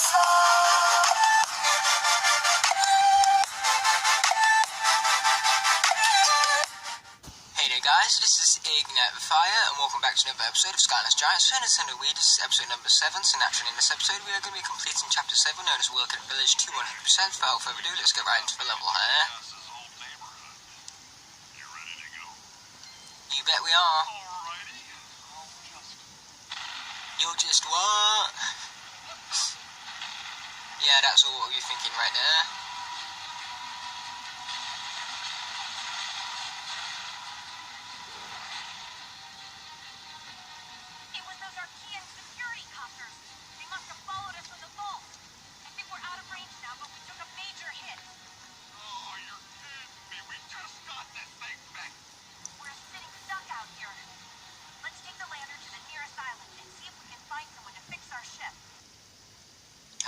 Hey there guys, this is Ignite Fire and welcome back to another episode of Skylanders Giants. So this is episode number 7, so naturally in this episode we are going to be completing chapter 7 known as Wilikin Village to 100%. Without further ado, let's get right into the level here. You bet we are. You're just what? Yeah, that's all what you're thinking right there.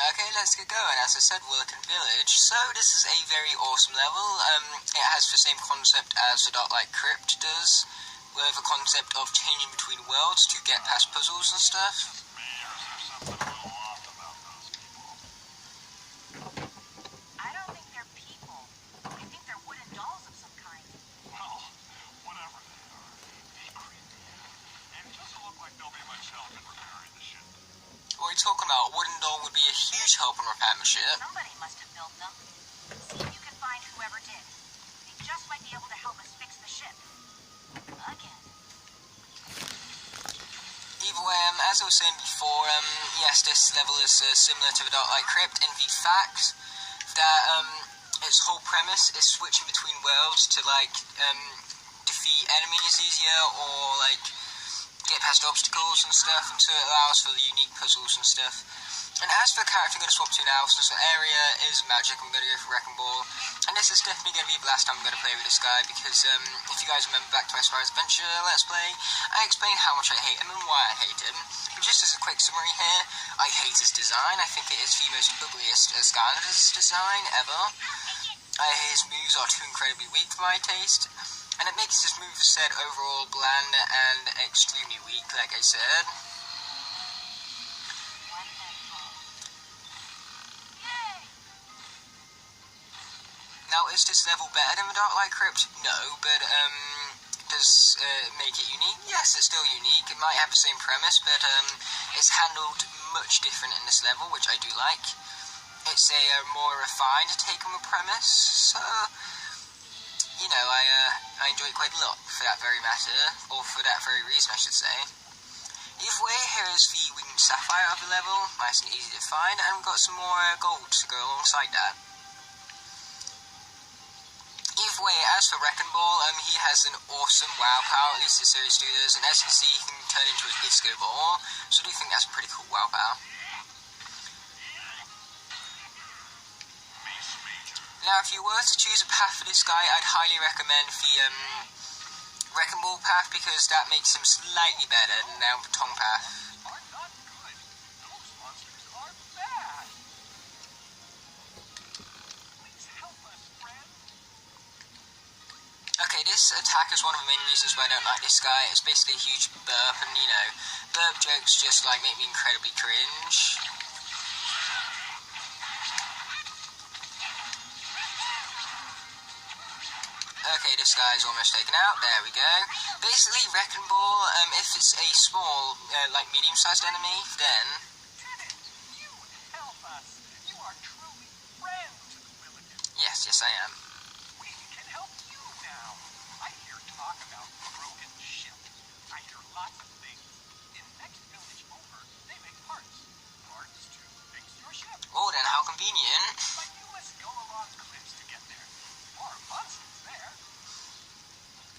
Okay, let's get going. As I said, Wilikin Village. So this is a very awesome level. It has the same concept as the Dark Light Crypt does, with a concept of changing between worlds to get past puzzles and stuff. I don't think they're people. I think they're wooden dolls of some kind. Well, whatever they are, they creep me out. And it doesn't look like there'll be much help in repairing the ship. What are you talking about? A wooden doll would be a huge help in repairing the ship. Somebody must have built them. See if you can find whoever did. They just might be able to help us fix the ship. Again. Either way, as I was saying before, yes, this level is similar to the Dark Light Crypt in the fact that its whole premise is switching between worlds to like defeat enemies easier or like get past obstacles and stuff, and so it allows for the unique puzzles and stuff. And as for the character I'm going to swap to now, since the area is magic, I'm going to go for Wrecking Ball. And this is definitely going to be the last time I'm going to play with this guy, because if you guys remember back to my Spyro's Adventure Let's Play, I explained how much I hate him and why I hate him. But just as a quick summary here, I hate his design. I think it is the most ugliest Skylanders design ever. His moves are too incredibly weak for my taste. And it makes this moveset overall bland and extremely weak, like I said. Now, is this level better than the Dark Light Crypt? No, but does it make it unique? Yes, it's still unique. It might have the same premise, but it's handled much different in this level, which I do like. It's a more refined take on the premise, so you know, I enjoy it quite a lot, for that very matter, or for that very reason, I should say. Either way, here is the Winged Sapphire of the level, nice and easy to find, and we've got some more gold to go alongside that. Either way, as for Wrecking Ball, he has an awesome wow power, at least the series do this, and as you can see, he can turn into a disco ball, so I do think that's a pretty cool wow power. Now, if you were to choose a path for this guy, I'd highly recommend the Wrecking Ball path, because that makes him slightly better than the Tong path. Okay, this attack is one of the main reasons why I don't like this guy. It's basically a huge burp, and you know, burp jokes just like make me incredibly cringe. Okay, this guy's almost taken out. There we go. Basically, Wrecking Ball, if it's a small, like medium-sized enemy, then yes, I am. We can help you now. I hear talk about broken ship. I hear lots of things. In the next village over, they make parts. Parts to fix your ship. Oh, then how convenient. But you must go along cliffs to get there. Or monsters there.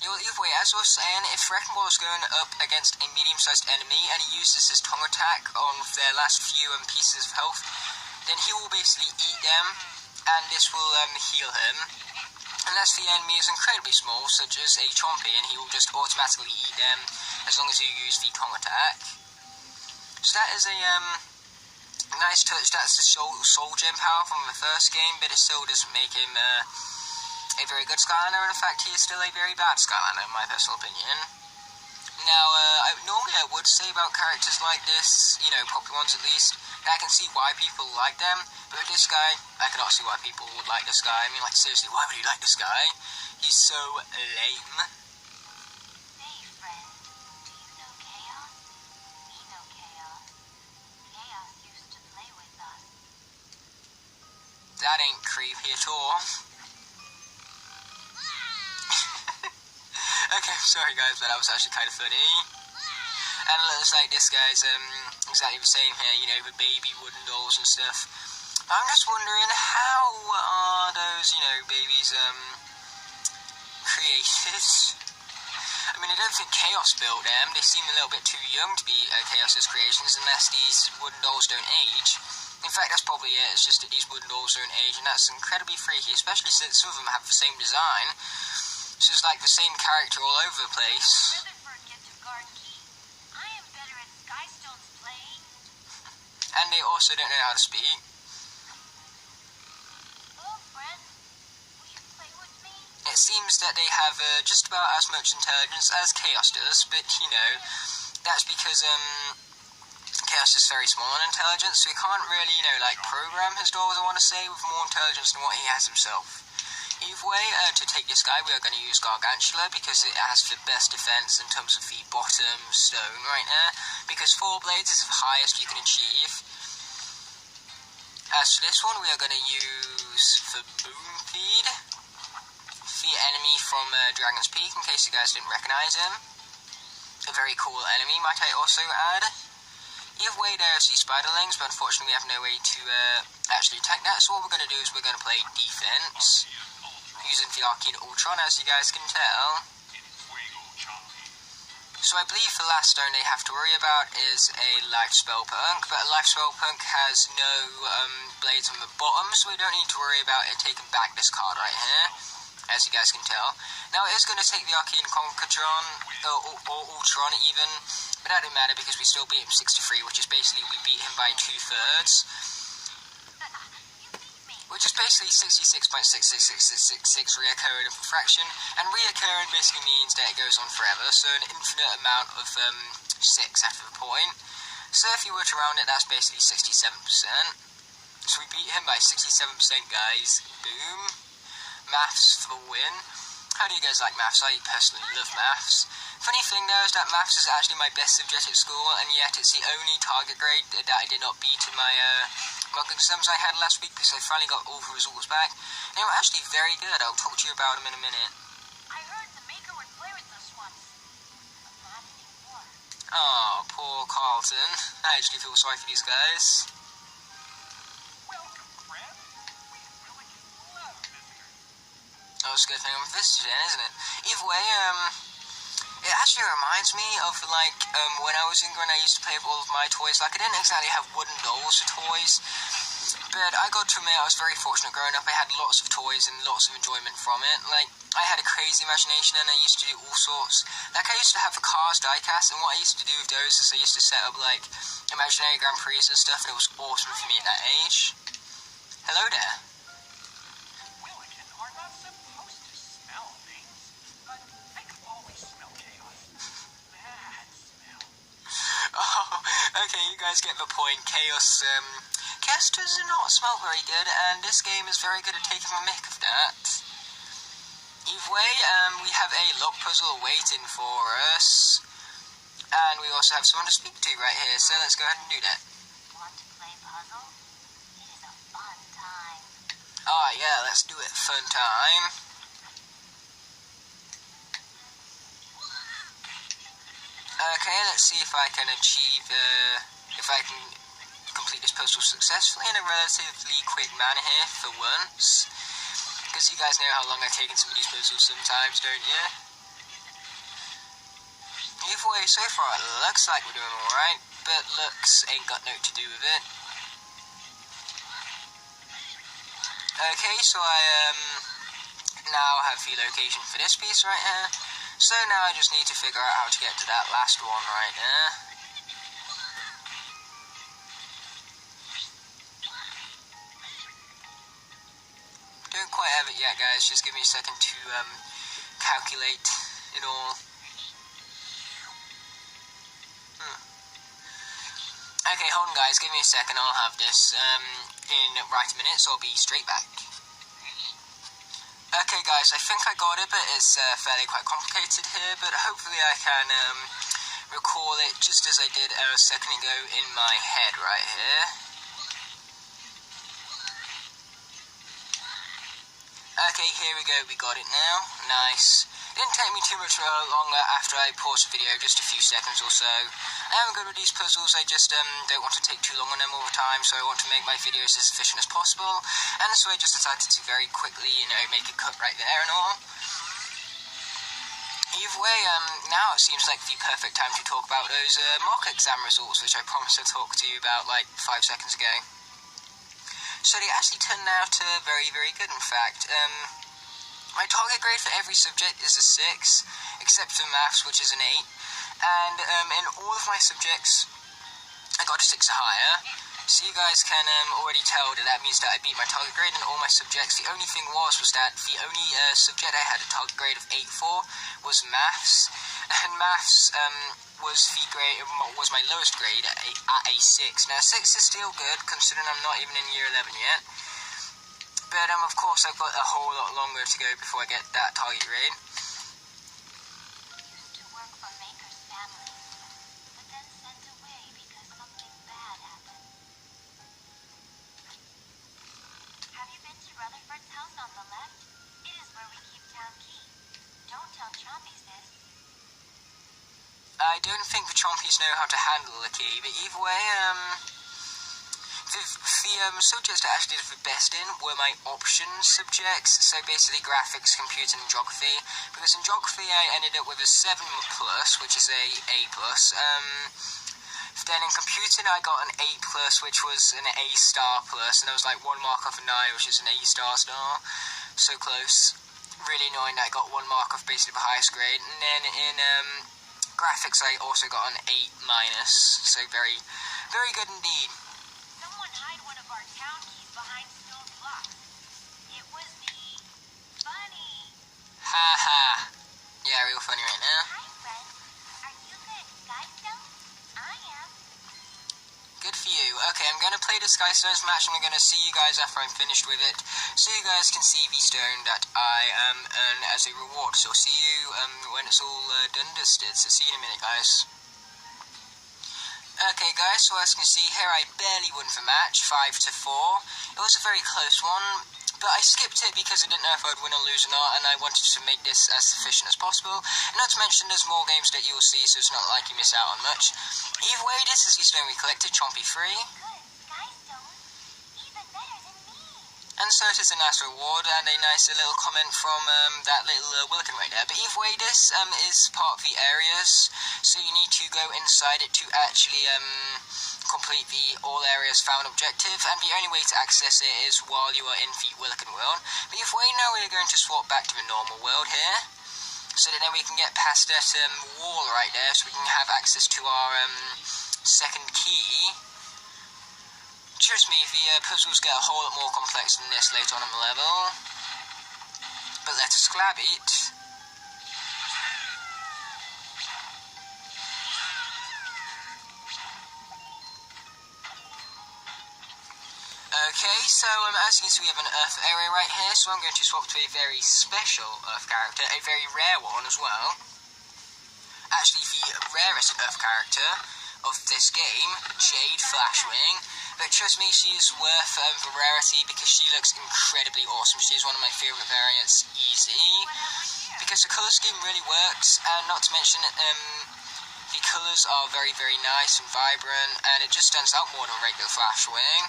Either way, as I was saying, if Wrecking Ball is going up against a medium-sized enemy and he uses his tongue attack on their last few pieces of health, then he will basically eat them, and this will heal him. Unless the enemy is incredibly small, such as a Chompy, and he will just automatically eat them as long as you use the tongue attack. So that is a nice touch. That's the soul gem power from the first game, but it still doesn't make him a very good Skylander. In fact, he is still a very bad Skylander, in my personal opinion. Now, normally I would say about characters like this, you know, popular ones at least, I can see why people like them, but with this guy, I cannot see why people would like this guy. I mean, like, seriously, why would you like this guy? He's so lame. Hey, friend. Do you know Chaos? We know Chaos. Chaos used to play with us. That ain't creepy at all. Okay, sorry guys, but that was actually kind of funny. And it looks like this guy's exactly the same here, you know, the baby wooden dolls and stuff. I'm just wondering, how are those, you know, babies created? I mean, I don't think Chaos built them. They seem a little bit too young to be Chaos's creations, unless these wooden dolls don't age. In fact, that's probably it. It's just that these wooden dolls don't age, and that's incredibly freaky, especially since some of them have the same design. It's just like the same character all over the place. Rutherford get to guard Key. I am better at Skystone's playing. And they also don't know how to speak. Hello, friend. Will you play with me? It seems that they have just about as much intelligence as Chaos does, but, you know, that's because, Chaos is very small in intelligence, so he can't really, you know, like, program his dolls, I want to say, with more intelligence than what he has himself. Either way, to take this guy, we are going to use Gargantula, because it has the best defense in terms of the bottom stone right there, because 4 blades is the highest you can achieve. As for this one, we are going to use the Boom Feed, the enemy from Dragon's Peak, in case you guys didn't recognize him. A very cool enemy, might I also add. Either way, there's the Spiderlings, but unfortunately we have no way to actually attack that, so what we're going to do is we're going to play defense, using the Arcane Ultron, as you guys can tell. So I believe the last stone they have to worry about is a Life Spell Punk, but a Life Spell Punk has no blades on the bottom, so we don't need to worry about it taking back this card right here, as you guys can tell. Now it is going to take the Arcane Concatron, or Ultron even, but that didn't matter because we still beat him 63, which is basically we beat him by 2/3. Which is basically 66.66666 reoccurring fraction, and reoccurring basically means that it goes on forever, so an infinite amount of 6 after the point. So if you were to round it, that's basically 67%. So we beat him by 67%, guys. Boom. Maths for the win. How do you guys like maths? I personally love maths. Funny thing though is that maths is actually my best subject at school, and yet it's the only target grade that I did not beat in my mock exams I had last week, because I finally got all the results back. They were actually very good. I'll talk to you about them in a minute. I heard the Maker would play with us once, but not anymore. Oh, poor Carlton. I actually feel sorry for these guys. Welcome, friend. We really love visitors. Oh, it's a good thing I'm visiting, isn't it? Either way, it actually reminds me of, like, when I was younger and I used to play with all of my toys. Like, I didn't exactly have wooden dolls or toys, but I got to admit I was very fortunate growing up. I had lots of toys and lots of enjoyment from it. Like, I had a crazy imagination and I used to do all sorts. Like, I used to have the Cars diecast, and what I used to do with those is I used to set up, like, imaginary Grand Prix and stuff, and it was awesome for me at that age. Hello there. Wilikin are not supposed to smell things, but I can always smell chaos. Bad smell. Oh, okay, you guys get the point. Chaos does not smell very good, and this game is very good at taking the mick of that. Either way, we have a lock puzzle waiting for us, and we also have someone to speak to right here, so let's go ahead and do that. Want to play puzzle? It is a fun time. Ah, yeah, let's do it. Fun time. Okay, let's see if I can achieve, if I can complete this puzzle successfully in a relatively quick manner here for once. Because you guys know how long I've taken some of these puzzles sometimes, don't you? Either way, so far it looks like we're doing alright, but looks ain't got no to do with it. Okay, so I now have the location for this piece right here. So now I just need to figure out how to get to that last one right there. Don't quite have it yet, guys. Just give me a second to calculate it all. Okay, hold on guys, give me a second, I'll have this in right a minute, so I'll be straight back. Okay guys, I think I got it, but it's fairly quite complicated here, but hopefully I can recall it just as I did a second ago in my head right here. Okay, here we go, we got it now. Nice. It didn't take me too much longer after I paused the video, just a few seconds or so. I am good with these puzzles, I just don't want to take too long on them all the time, so I want to make my videos as efficient as possible. And so I just decided to very quickly, make a cut right there and all. Either way, now it seems like the perfect time to talk about those mock exam results, which I promised to talk to you about like 5 seconds ago. So they actually turned out very, very good, in fact. My target grade for every subject is a 6, except for maths, which is an 8. And in all of my subjects, I got a 6 or higher. So you guys can already tell that means that I beat my target grade in all my subjects. The only thing was that the only subject I had a target grade of 8 for was maths. And maths was my lowest grade at a 6. Now 6 is still good, considering I'm not even in year 11 yet. But of course I've got a whole lot longer to go before I get that target grade. Used to work for Maker's family, but then sent away because something bad happened. Have you been to Rutherford's house on the left? It is where we keep town key. Don't tell Chompy, sis. I don't think the Chompies know how to handle the key, but either way, the subjects that I actually did the best in were my options subjects, so basically graphics, computing, and geography, because in geography I ended up with a 7+, which is a A+. Then in computing I got an 8+, which was an A star plus, and there was like 1 mark off a 9, which is an A star. So close. Really annoying that I got 1 mark off basically the highest grade. And then in graphics I also got an 8-, so very, very good indeed. Someone hide one of our town keys behind stone blocks. It was me. Funny. Ha ha. Yeah, real funny right now. Hi, friend. Are you good at Skystone? I am. Good for you. Okay, I'm going to play the Skylanders match and I'm going to see you guys after I'm finished with it, so you guys can see the stone that I earn as a reward. So I'll see you when it's all done and dusted. So see you in a minute, guys. Okay guys, so as you can see here, I barely won the match, 5-4. It was a very close one, but I skipped it because I didn't know if I'd win or lose or not, and I wanted to make this as efficient as possible. And not to mention, there's more games that you'll see, so it's not like you miss out on much. Either way, this is the stone we collected, Chompy 3. Good. Skystone. Even better than me. And so it is a nice reward and a nice little comment from that little Wilikin right there. But either way, this is part of the areas, so you need to go inside it to actually complete the all areas found objective, and the only way to access it is while you are in the Wilikin world. But either way, now we are going to swap back to the normal world here, so that then we can get past that wall right there, so we can have access to our second key. Trust me, the puzzles get a whole lot more complex than this later on in the level. But let us grab it. Okay, so as you can see, we have an Earth area right here, so I'm going to swap to a very special Earth character, a very rare one as well. Actually, the rarest Earth character of this game, Jade Flashwing. But trust me, she is worth the rarity because she looks incredibly awesome. She is one of my favourite variants, easy. Because the colour scheme really works, and not to mention the colours are very, very nice and vibrant, and it just stands out more than regular Flashwing.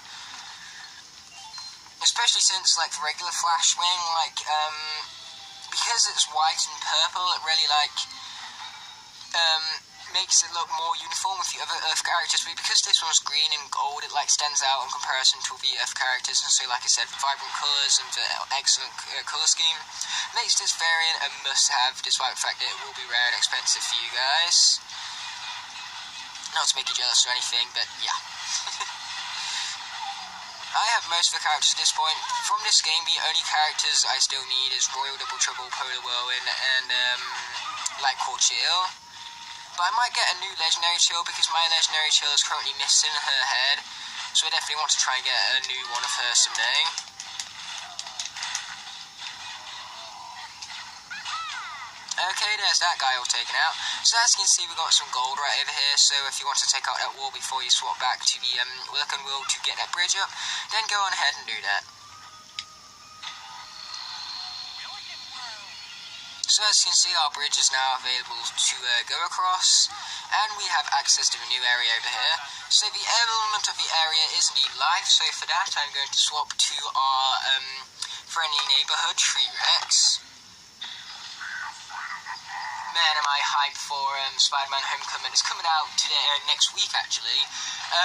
Especially since, like, the regular Flashwing, like, because it's white and purple, it really, like, makes it look more uniform with the other Earth characters, but because this one's green and gold, it like stands out in comparison to the Earth characters, and so like I said, the vibrant colours and the excellent colour scheme makes this variant a must-have, despite the fact that it will be rare and expensive for you guys. Not to make you jealous or anything, but yeah. I have most of the characters at this point. From this game, the only characters I still need is Royal Double Trouble, Polar Whirlwind, and Light Core Chill. But I might get a new legendary chill because my legendary chill is currently missing her head. So I definitely want to try and get a new one of her someday. Okay, there's that guy all taken out. So as you can see, we got some gold right over here. So if you want to take out that wall before you swap back to the Wilikin wheel to get that bridge up, then go on ahead and do that. So as you can see, our bridge is now available to go across, and we have access to a new area over here. So the element of the area is indeed life, so for that I'm going to swap to our friendly neighborhood, Tree Rex. Man, am I hyped for Spider-Man Homecoming. It's coming out today, next week actually.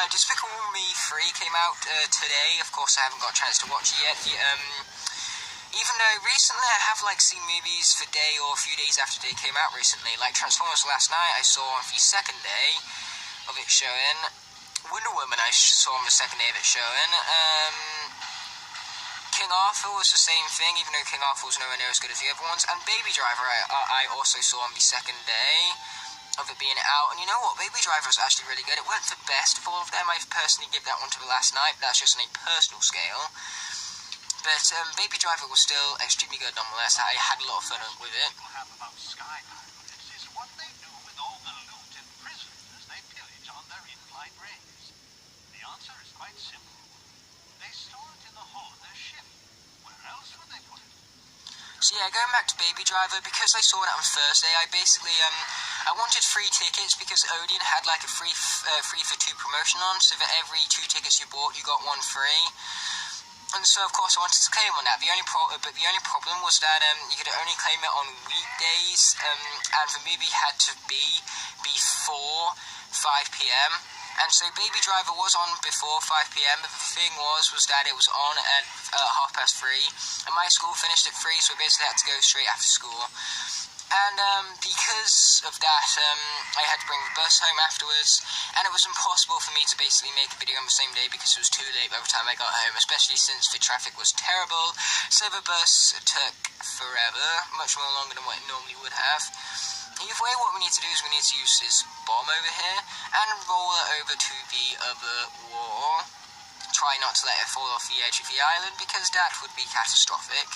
Despicable Me 3 came out today. Of course I haven't got a chance to watch it yet. Even though recently I have seen movies for day or a few days after they came out recently. Like Transformers last night I saw on the second day of it showing. Wonder Woman I saw on the second day of it showing. King Arthur was the same thing, even though King Arthur was nowhere near as good as the other ones. And Baby Driver I also saw on the second day of it being out. And you know what, Baby Driver was actually really good. It wasn't the best of all of them. I personally give that one to the last night. That's just on a personal scale. But Baby Driver was still extremely good nonetheless. I had a lot of fun with it. Have about Skylanders is what they do with all the loot and prisoners they pillage on their in-flight raids. The answer is quite simple. They store it in the hull of their ship. Where else would they put it? So yeah, going back to Baby Driver, because I saw that on Thursday, I basically I wanted free tickets because Odeon had a free for 2 promotion on, so for every 2 tickets you bought, you got 1 free. And so, of course, I wanted to claim on that. The only problem was that you could only claim it on weekdays, and the movie had to be before 5 p.m. And so Baby Driver was on before 5 p.m, but the thing was that it was on at 3:30, and my school finished at 3, so I basically had to go straight after school. And because of that, I had to bring the bus home afterwards, and it was impossible for me to basically make a video on the same day because it was too late by the time I got home, especially since the traffic was terrible, so the bus took forever, much more longer than what it normally would have. Either way, what we need to do is we need to use this bomb over here and roll it over to the other wall. Try not to let it fall off the edge of the island because that would be catastrophic.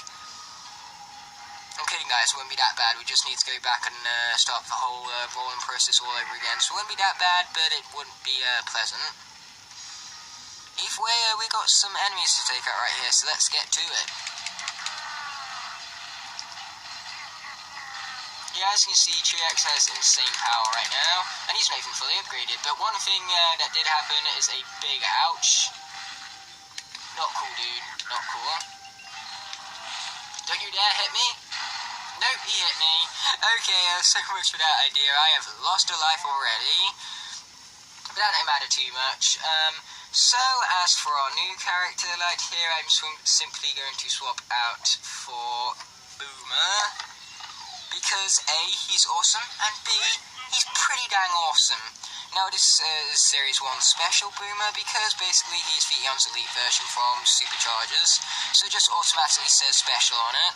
I'm kidding guys, it wouldn't be that bad. We just need to go back and start the whole rolling process all over again. So it wouldn't be that bad, but it wouldn't be pleasant. Either way, we got some enemies to take out right here, so let's get to it. Yeah, as you can see, T-Rex has insane power right now, and he's not even fully upgraded. But one thing that did happen is a big ouch. Not cool, dude. Not cool. Don't you dare hit me. Nope, he hit me. Okay, so much for that idea. I have lost a life already. But that don't matter too much. So, as for our new character, here, I'm simply going to swap out for Boomer. Because A, he's awesome, and B, he's pretty dang awesome. Now, this is Series 1 Special Boomer, because basically he's the Eon's Elite version from Superchargers, so it just automatically says Special on it.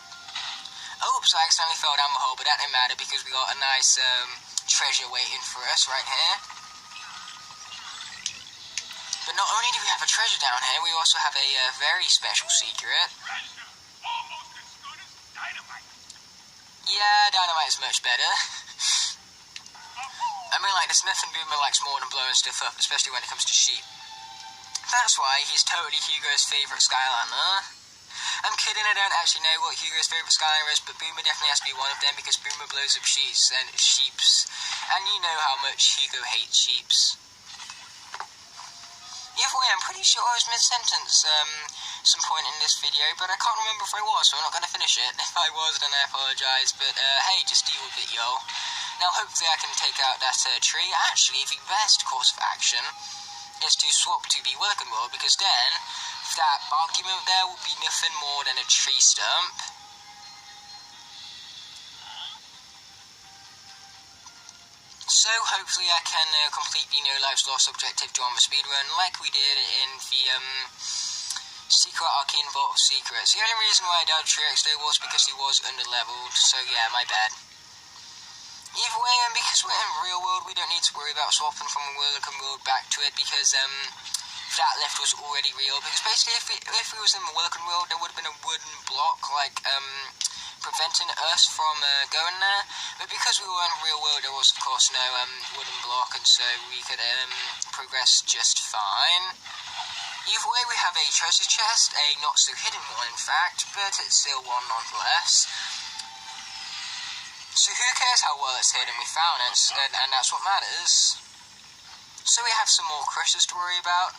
Oops, I accidentally fell down the hole, but that didn't matter because we got a nice treasure waiting for us right here. But not only do we have a treasure down here, we also have a very special secret. Almost as good as dynamite. Yeah, dynamite is much better. I mean, the Smith and Boomer likes more than blowing stuff up, especially when it comes to sheep. That's why he's totally Hugo's favourite Skylander. I'm kidding, I don't actually know what Hugo's favourite Skylander is, but Boomer definitely has to be one of them because Boomer blows up sheeps, and you know how much Hugo hates sheeps. Either way, I'm pretty sure I was mid-sentence some point in this video, but I can't remember if I was, so I'm not going to finish it. If I was, then I apologise, but hey, just deal with it, yo. Now, hopefully I can take out that tree. Actually, the best course of action is to swap to the Wilikin world, because then that argument there will be nothing more than a tree stump. So hopefully I can complete the No Lives Lost objective during the speedrun like we did in the Secret Arcane Vault of Secrets. The only reason why I died T-Rex though was because he was under-leveled, so yeah, my bad. Either way, because we're in real world, we don't need to worry about swapping from a Wilikin world back to it, because that lift was already real. Because basically, if we was in the Wilikin world, there would have been a wooden block, like, preventing us from going there. But because we were in real world, there was, of course, no wooden block, and so we could progress just fine. Either way, we have a treasure chest, a not-so-hidden one, in fact, but it's still one nonetheless. So who cares how well it's hidden? We found it, and that's what matters. So we have some more crushes to worry about,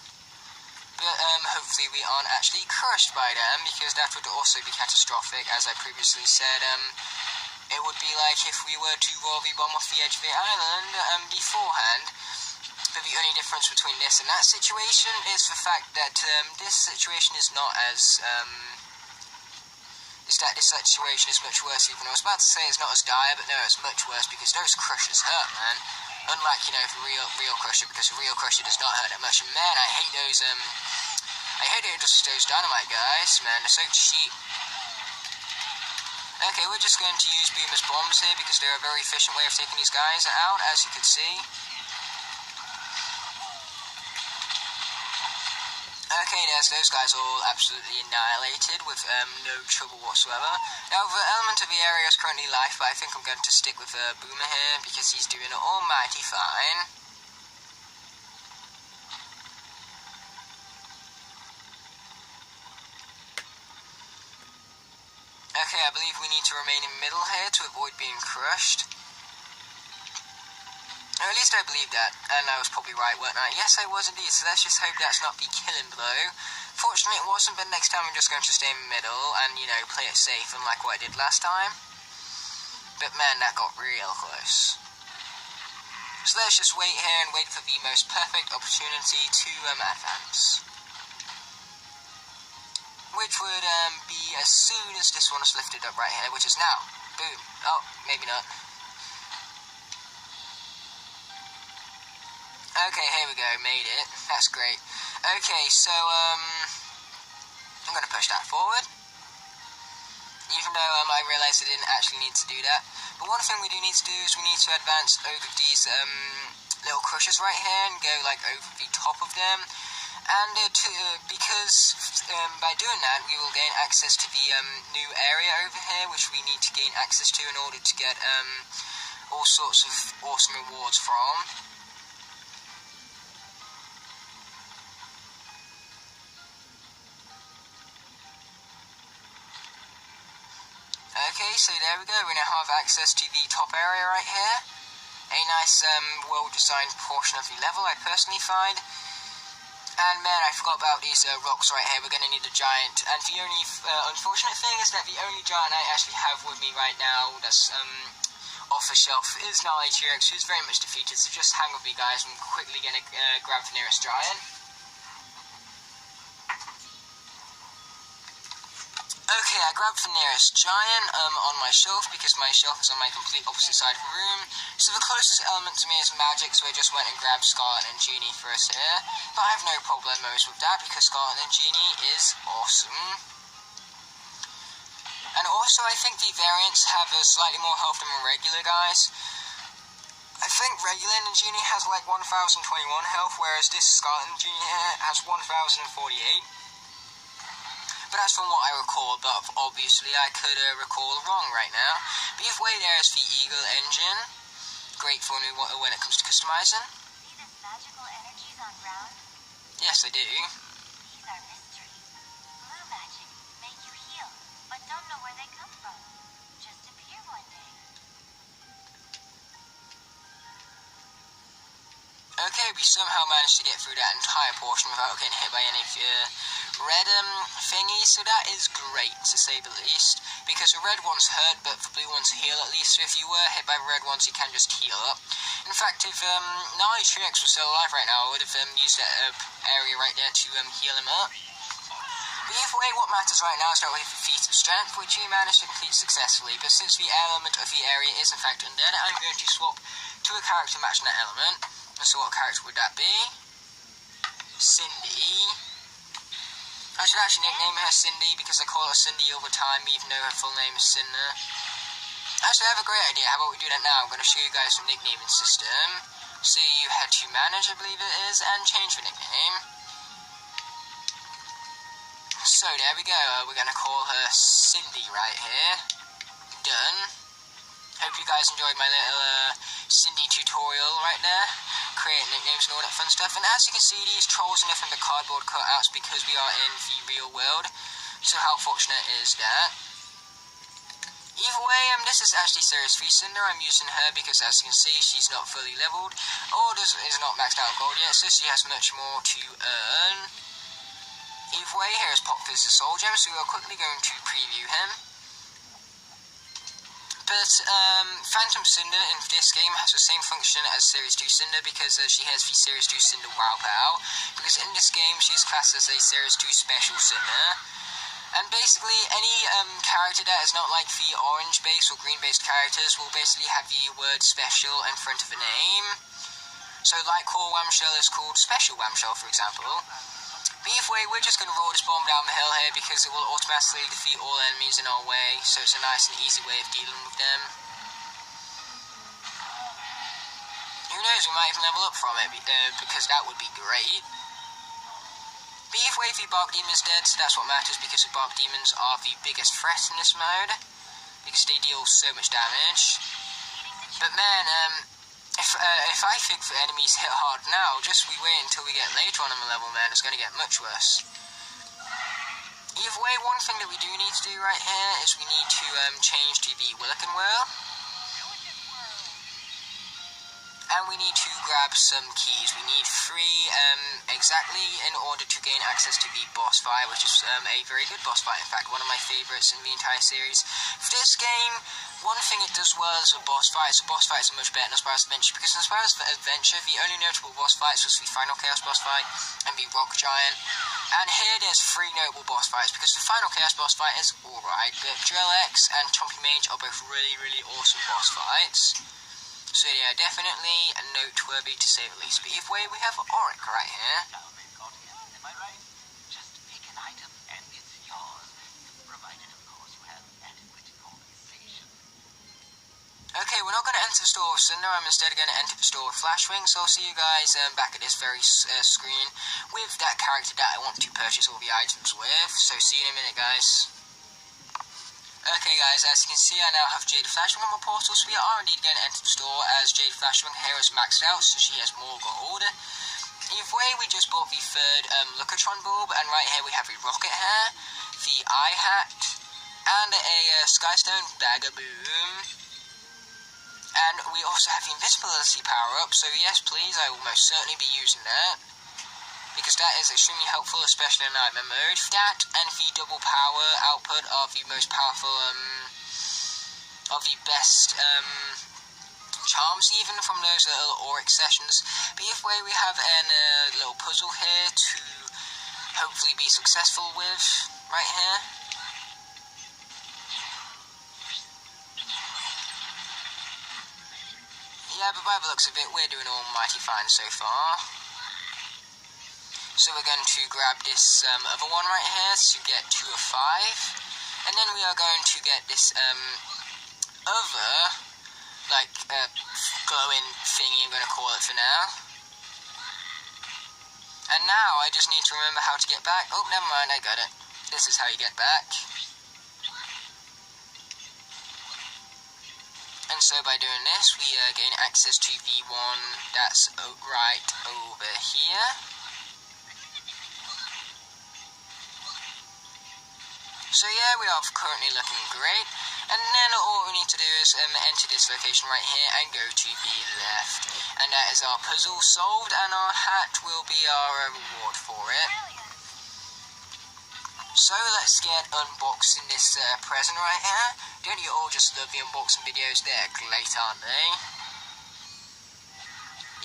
but hopefully we aren't actually crushed by them, because that would also be catastrophic. As I previously said, it would be like if we were to roll the bomb off the edge of the island beforehand. But the only difference between this and that situation is the fact that this situation is not as this situation is much worse. Even I was about to say it's not as dire, but no, it's much worse, because those crushers hurt, man. Unlike, the real crusher, because the real crusher does not hurt that much. And man, I hate those those dynamite guys, man. They're so cheap. Okay, we're just going to use beam as bombs here, because they're a very efficient way of taking these guys out, as you can see. Okay, there's those guys all absolutely annihilated with no trouble whatsoever. Now, the element of the area is currently life, but I think I'm going to stick with Boomer here, because he's doing almighty fine. Okay, I believe we need to remain in middle here to avoid being crushed. Or at least I believe that, and I was probably right, weren't I? Yes, I was indeed, so let's just hope that's not the killing blow. Fortunately, it wasn't, but next time I'm just going to stay in the middle and, play it safe, unlike what I did last time. But man, that got real close. So let's just wait here and wait for the most perfect opportunity to advance. Which would be as soon as this one is lifted up right here, which is now. Boom. Oh, maybe not. Okay, here we go, made it. That's great. Okay, so, I'm going to push that forward. Even though I realised I didn't actually need to do that. But one thing we do need to do is we need to advance over these little crushers right here and go, over the top of them. And because by doing that, we will gain access to the new area over here, which we need to gain access to in order to get all sorts of awesome rewards from. Okay, so there we go, we now have access to the top area right here. A nice, well-designed portion of the level, I personally find. And man, I forgot about these rocks right here. We're going to need a giant. And the only unfortunate thing is that the only giant I actually have with me right now that's off the shelf is Gnarly T-Rex, who's very much defeated. So just hang with me, guys. I'm quickly going to grab the nearest giant. Okay, I grabbed the nearest giant on my shelf, because my shelf is on my complete opposite side of the room. So the closest element to me is magic, so I just went and grabbed Scarlet and Genie first here. But I have no problemos with that, because Scarlet and Genie is awesome. And also, I think the variants have a slightly more health than the regular guys. I think regular and Genie has 1021 health, whereas this Scarlet and Genie here has 1048. But that's from what I recall, but obviously I could recall wrong right now. But either way, there's the Eagle engine. Great for me when it comes to customizing. See this magical energies on ground? Yes, I do. These are mysteries. Blue magic make you heal, but don't know where they come from. Just appear one day. Okay, we somehow managed to get through that entire portion without getting hit by any of the red thingies, so that is great, to say the least, because the red ones hurt, but the blue ones heal at least, so if you were hit by the red ones, you can just heal up. In fact, if Gnarly T-Rex was still alive right now, I would have used that area right there to heal him up. But either way, what matters right now is that we have a feat of strength, which we managed to complete successfully, but since the element of the area is in fact undead, I'm going to swap to a character matching that element. So what character would that be? Cindy. I should actually nickname her Cindy, because I call her Cindy all the time, even though her full name is Cinder. Actually, I have a great idea. How about we do that now? I'm going to show you guys the nicknaming system. So you head to manage, I believe it is, and change the nickname. So there we go. We're going to call her Cindy right here. Done. Hope you guys enjoyed my little Cindy tutorial right there. Creating nicknames and all that fun stuff. And as you can see, these trolls are nothing but cardboard cutouts because we are in the real world. So how fortunate is that? Either way, this is actually Series 3 Cinder. I'm using her because, as you can see, she's not fully leveled, or is not maxed out on gold yet, so she has much more to earn. Either way, here is Pop Fizz the Soul Gem, so we are quickly going to preview him. But, Phantom Cinder in this game has the same function as Series 2 Cinder because she has the Series 2 Cinder Wow Pow, because in this game she's classed as a Series 2 Special Cinder. And basically, any character that is not like the orange-based or green-based characters will basically have the word special in front of the name. So, like Core Whamshell is called Special Whamshell, for example. But either way, we're just going to roll this bomb down the hill here because it will automatically defeat all enemies in our way, so it's a nice and easy way of dealing with them. Who knows, we might even level up from it, because that would be great. But either way, the Bark Demon is dead, so that's what matters, because the Bark Demons are the biggest threat in this mode, because they deal so much damage. But man, if I think the enemies hit hard now, just we wait until we get later on in the level, man, it's going to get much worse. Either way, one thing that we do need to do right here is we need to change to the Wilikin world. And we need to grab some keys. We need 3 exactly in order to gain access to the boss fight, which is a very good boss fight. In fact, one of my favourites in the entire series. For this game, one thing it does well is the boss fights. The boss fights are much better than Spyro's Adventure, because in Spyro's Adventure, the only notable boss fights was the Final Chaos boss fight and the Rock Giant. And here there's 3 notable boss fights, because the Final Chaos boss fight is alright, but Drill X and Chompy Mage are both really, really awesome boss fights. So yeah, definitely noteworthy to say the least. But either way, we have Auric right here. Now they've got him, am I right? Just pick an item and it's yours. Provided, of course, you have adequate compensation. Okay, we're not going to enter the store with Cinder. I'm instead going to enter the store with Flashwing. So I'll see you guys back at this very screen with that character that I want to purchase all the items with. So see you in a minute, guys. Okay guys, as you can see, I now have Jade Flashwing on my portal, so we are indeed going to enter the store as Jade Flashwing here is maxed out, so she has more gold. Either way, we just bought the 3rd Lookatron bulb, and right here we have the rocket hair, the eye hat, and a Skystone Bagaboom. And we also have the invisibility power-up, so yes please, I will most certainly be using that, because that is extremely helpful, especially in Nightmare mode. That and the double power output are the most powerful, of the best charms, even from those little Auric sessions. But either way, we have a little puzzle here to hopefully be successful with, right here. Yeah, but by the looks of it, we're doing almighty fine so far. So we're going to grab this other one right here to get 2 of 5. And then we are going to get this other, like, glowing thingy, I'm going to call it for now. And now I just need to remember how to get back. Oh, never mind, I got it. This is how you get back. And so by doing this, we gain access to the one that's right over here. So yeah, we are currently looking great, and then all we need to do is enter this location right here and go to the left, and that is our puzzle solved, and our hat will be our reward for it. So let's get unboxing this present right here. Don't you all just love the unboxing videos? They're great, aren't they?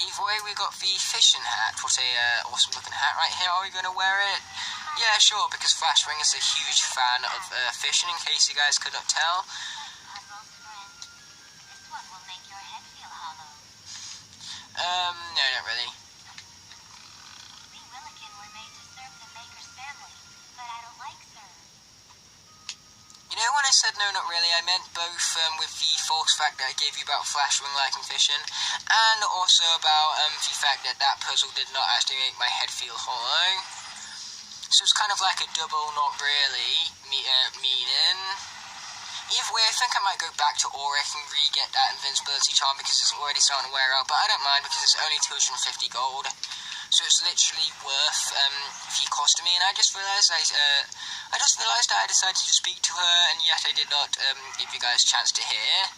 Either way, we got the fishing hat. What a awesome looking hat right here. Are we going to wear it? Yeah, sure, because Flashwing is a huge fan of fishing, in case you guys could not tell. Puzzles, friend. This one will make your head feel hollow. No, not really. We Wilikin were made to serve the Maker's family, but I don't like serve. You know, when I I said no, not really, I meant both with the false fact that I gave you about flash ring liking fishing, and also about the fact that that puzzle did not actually make my head feel hollow. So it's kind of like a double, not really, meaning. Either way, I think I might go back to Auric and re-get that invincibility charm because it's already starting to wear out, but I don't mind because it's only 250 gold. So it's literally worth the cost to me, and I just realised I decided to speak to her, and yet I did not give you guys a chance to hear.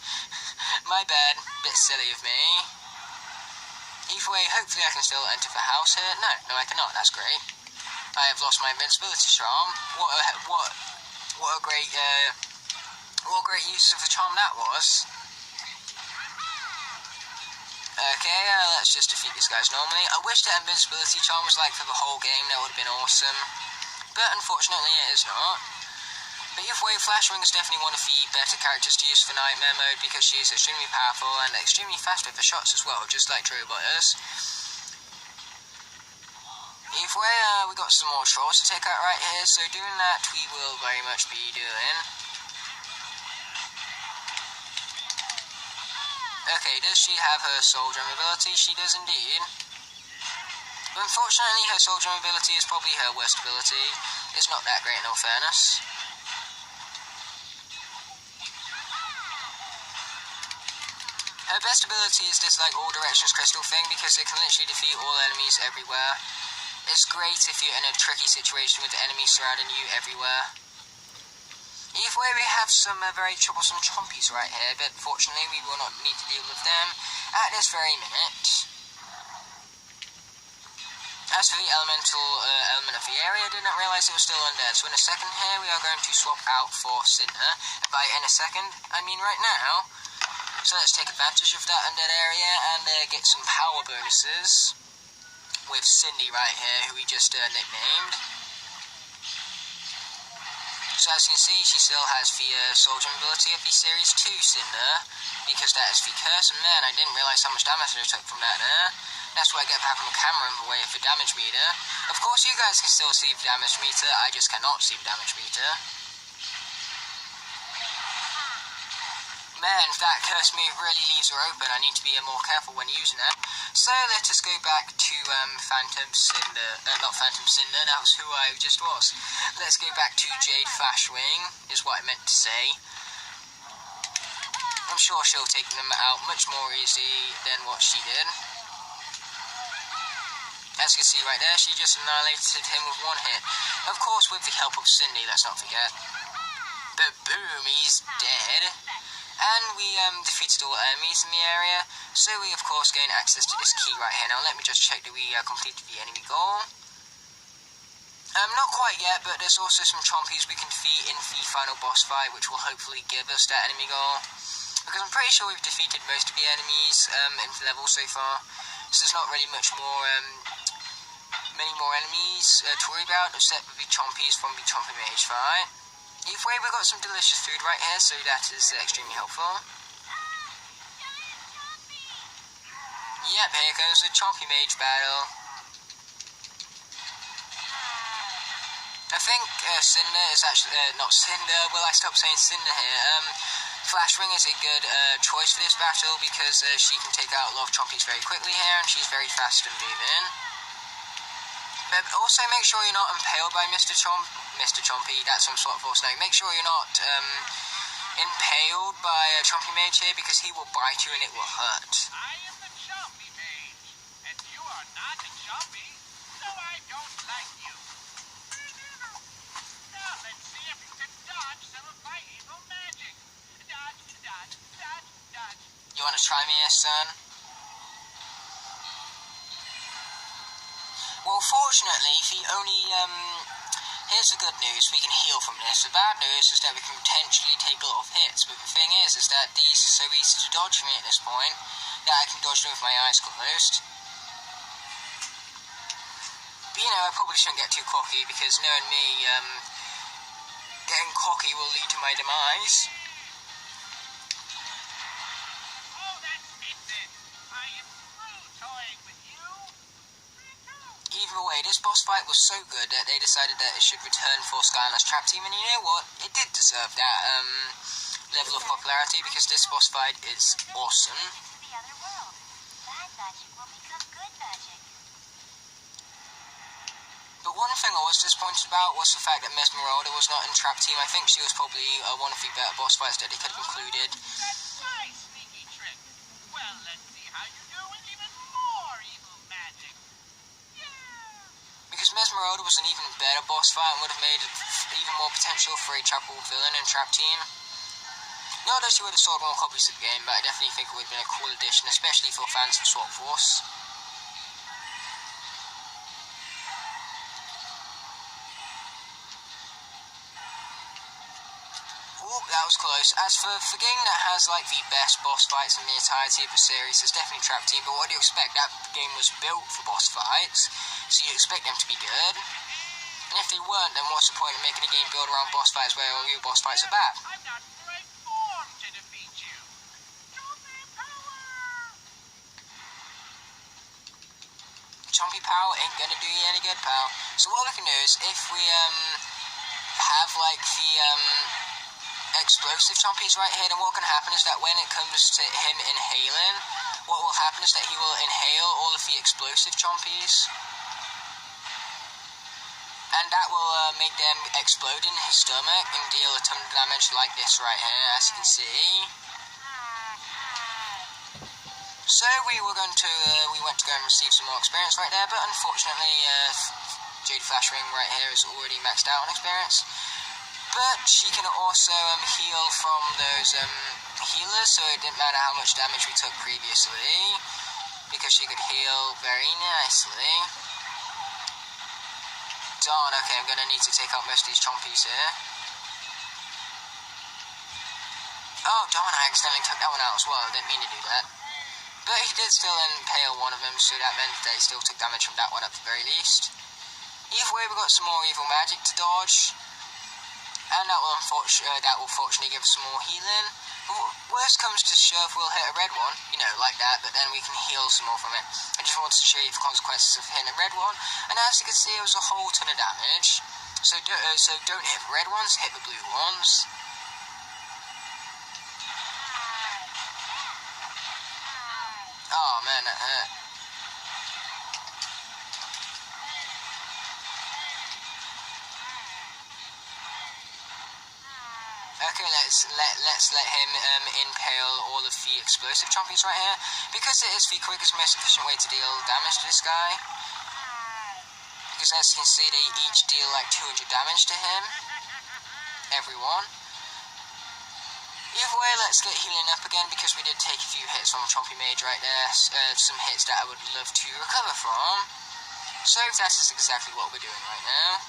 My bad, bit silly of me. Either way, hopefully I can still enter the house here. No, I cannot. That's great. I have lost my invincibility charm. What a great use of the charm that was. Okay, let's just defeat these guys normally. I wish the invincibility charm was like for the whole game, that would have been awesome. But unfortunately it is not. But either way, Flash Ring is definitely one of the better characters to use for Nightmare mode because she is extremely powerful and extremely fast with her shots as well, just like Drobot is. Either way, we got some more trolls to take out right here, so doing that we will very much be doing. Okay, does she have her soul gem ability? She does indeed. But unfortunately, her soul gem ability is probably her worst ability. It's not that great in all fairness. Her best ability is this like all directions crystal thing because it can literally defeat all enemies everywhere. It's great if you're in a tricky situation with enemies surrounding you everywhere. Either way, we have some very troublesome chompies right here, but fortunately we will not need to deal with them at this very minute. As for the elemental element of the area, I did not realise it was still undead, so in a second here we are going to swap out for Cinder. By in a second, I mean right now. So let's take advantage of that undead area and get some power bonuses with Cindy right here, who we just nicknamed. So as you can see, she still has the soul gem ability of the Series 2 Cinder, because that is the curse, and man, I didn't realise how much damage I took from that there. That's why I get having a camera in the way of the damage meter. Of course, you guys can still see the damage meter, I just cannot see the damage meter. Man, that curse move really leaves her open. I need to be more careful when using it. So let us go back to Phantom Cinder. Not Phantom Cinder, that was who I just was. Let's go back to Jade Flashwing, is what I meant to say. I'm sure she'll take them out much more easy than what she did. As you can see right there, she just annihilated him with one hit. Of course, with the help of Cindy, let's not forget. But boom, he's dead. And we defeated all enemies in the area, so we of course gain access to this key right here. Now let me just check that we completed the enemy goal. Not quite yet, but there's also some chompies we can defeat in the final boss fight, which will hopefully give us that enemy goal. Because I'm pretty sure we've defeated most of the enemies in the level so far, so there's not really many more enemies to worry about, except for the chompies from the Chompy Mage fight. Either way, we've got some delicious food right here, so that is extremely helpful. Yep, here comes the Chompy Mage battle. I think Cinder is actually, not Cinder, will I stop saying Cinder here? Flashwing is a good choice for this battle because she can take out a lot of chompies very quickly here, and she's very fast and moving. But also make sure you're not impaled by Mr. Chompy, that's some sort of force now. Make sure you're not impaled by a Chompy Mage here because he will bite you and it will hurt. I am the Chompy Mage, and you are not a Chompy, so I don't like you. Now let's see if you can dodge some of my evil magic. Dodge, dodge, dodge, dodge. You want to try me here, son? Well, fortunately, here's the good news, we can heal from this. The bad news is that we can potentially take a lot of hits, but the thing is that these are so easy to dodge for me at this point, that I can dodge them with my eyes closed. But, you know, I probably shouldn't get too cocky, because knowing me, getting cocky will lead to my demise. Oh, that's it. I am through toying with you. Even Either way, this boss fight was so good that they decided that it should return for Skylanders Trap Team, and you know what? It did deserve that level of popularity because this boss fight is awesome. To the other world. Bad magic will become good magic. But one thing I was disappointed about was the fact that Mesmeralda was not in Trap Team. I think she was probably one of the better boss fights that they could have included. That's my sneaky trick. Well, let's see how you do with even more evil magic. Yeah! Because Mesmeralda was an even better boss fight and would have made even more potential for a trappable villain in Trap Team. Not that she would have sold more copies of the game, but I definitely think it would have been a cool addition, especially for fans of Swap Force. Ooh, that was close. As for the game that has like the best boss fights in the entirety of the series, it's definitely Trap Team, but what do you expect? That game was built for boss fights, so you expect them to be good. And if they weren't, then what's the point of making a game built around boss fights where all your boss fights are bad? I'm not in the right form to defeat you. Chompy power! Chompy power ain't gonna do you any good, pal. So what we can do is, if we have like the explosive chompies right here, then what can happen is that when it comes to him inhaling, what will happen is that he will inhale all of the explosive chompies, and that will make them explode in his stomach and deal a ton of damage like this right here, as you can see. So we went to go and receive some more experience right there, but unfortunately Jade Flash Ring right here is already maxed out on experience. But she can also heal from those healers, so it didn't matter how much damage we took previously, because she could heal very nicely. Darn, okay, I'm going to need to take out most of these chompies here. Oh, darn, I accidentally took that one out as well, I didn't mean to do that. But he did still impale one of them, so that meant that he still took damage from that one at the very least. Either way, we've got some more evil magic to dodge. And that will fortunately give us some more healing. Worst comes to shove, we'll hit a red one, you know, like that, but then we can heal some more from it. I just wanted to show you the consequences of hitting a red one, and as you can see, it was a whole ton of damage. So don't hit the red ones, hit the blue ones. Oh man, that hurt. Okay, let's let him impale all of the explosive chompies right here, because it is the quickest, most efficient way to deal damage to this guy. Because as you can see, they each deal like 200 damage to him, everyone. Either way, let's get healing up again, because we did take a few hits from Chompy Mage right there, some hits that I would love to recover from. So that is exactly what we're doing right now.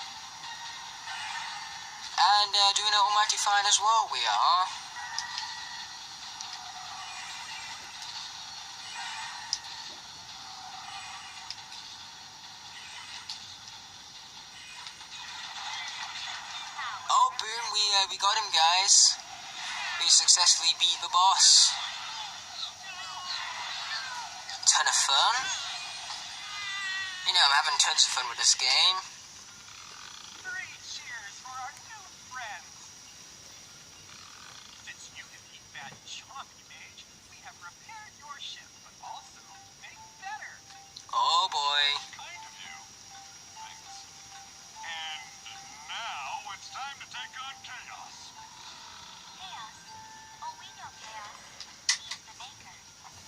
And doing it almighty fine as well, we are. Oh, boom, we got him, guys. We successfully beat the boss. Ton of fun. You know, I'm having tons of fun with this game. 3 cheers for our new friends. Since you can eat that Chompy Mage, we have repaired your ship, but also made better. Oh boy. Kind of you. Thanks. And now it's time to take on Chaos. Chaos. Oh, we know Chaos. He is the maker.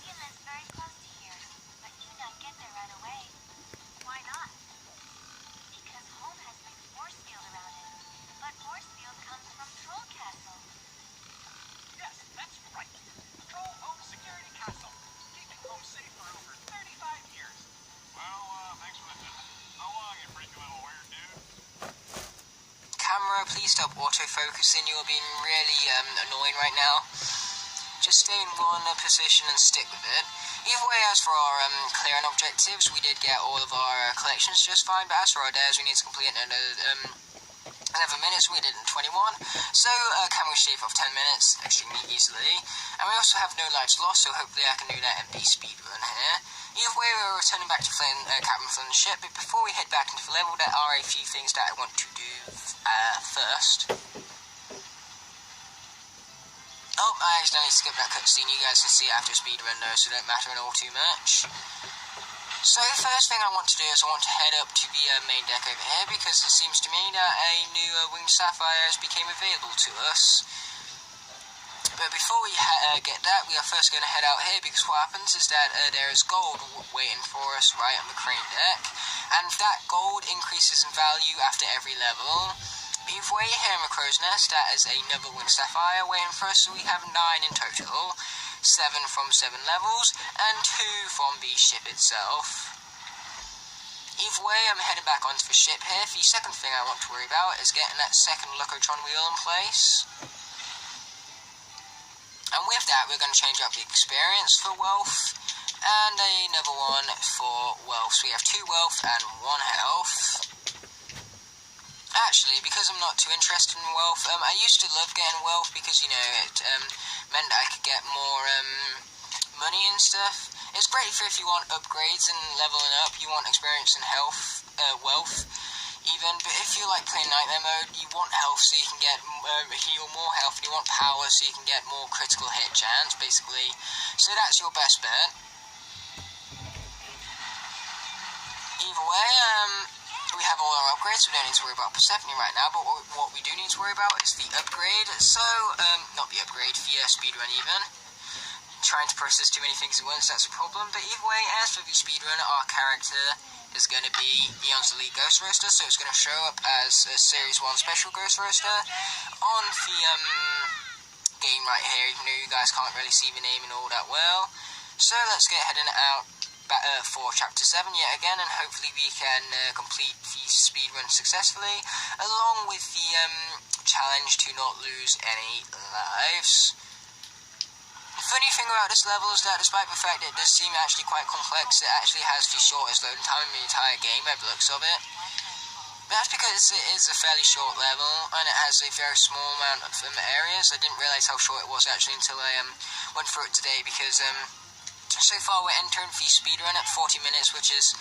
He lives very close to here, but do not get there right away. Why not? Because home has big force field around it. But force field comes from Troll Castle. Yes, that's right. Troll Home Security Castle. Keeping home safe for over 35 years. Well, thanks for the visit. So long, you freaky little weird dude. Camera, please stop autofocusing. You're being really annoying right now. Just stay in one position and stick with it. Either way, as for our clearing objectives, we did get all of our collections just fine, but as for our dares, we need to complete a 11 minutes, we did it in 21, so can we shave off 10 minutes extremely easily, and we also have no lives lost, so hopefully I can do that MP speedrun here. Either way, we're returning back to Captain Flynn's ship, but before we head back into the level, there are a few things that I want to do first. Oh, I accidentally skipped that cutscene. You guys can see it after a speedrun though, so it don't matter at all too much. So the first thing I want to do is I want to head up to the main deck over here, because it seems to me that a new winged sapphire has become available to us. But before we get that, we are first going to head out here, because what happens is that there is gold waiting for us right on the crane deck, and that gold increases in value after every level. Either way, here in the crow's nest, that is another winged sapphire waiting for us, so we have 9 in total. 7 from 7 levels, and 2 from the ship itself. Either way, I'm heading back onto the ship here. The second thing I want to worry about is getting that second Locotron wheel in place. And with that, we're going to change up the experience for wealth, and another one for wealth. So we have 2 wealth and 1 health. Actually, because I'm not too interested in wealth, I used to love getting wealth because, you know, it meant I could get more money and stuff. It's great for if you want upgrades and leveling up, you want experience and health, wealth even, but if you like playing Nightmare mode, you want health so you can get heal more health, and you want power so you can get more critical hit chance, basically. So that's your best bet. Either way, we have all our upgrades, so we don't need to worry about Persephone right now, but what we do need to worry about is the upgrade. So, not the upgrade, the speedrun even. Trying to process too many things at once, that's a problem, but either way, as for the speedrun, our character is going to be Eon's Elite Ghost Roaster, so it's going to show up as a Series 1 Special Ghost Roaster on the game right here, even though you guys can't really see the name and all that well. So let's get heading out for Chapter 7 yet again, and hopefully we can complete the speedrun successfully, along with the challenge to not lose any lives. The funny thing about this level is that despite the fact that it does seem actually quite complex, it actually has the shortest loading time in the entire game by the looks of it. But that's because it is a fairly short level, and it has a very small amount of areas. I didn't realise how short it was actually until I went through it today, because so far we're entering the speedrun at 40 minutes, which is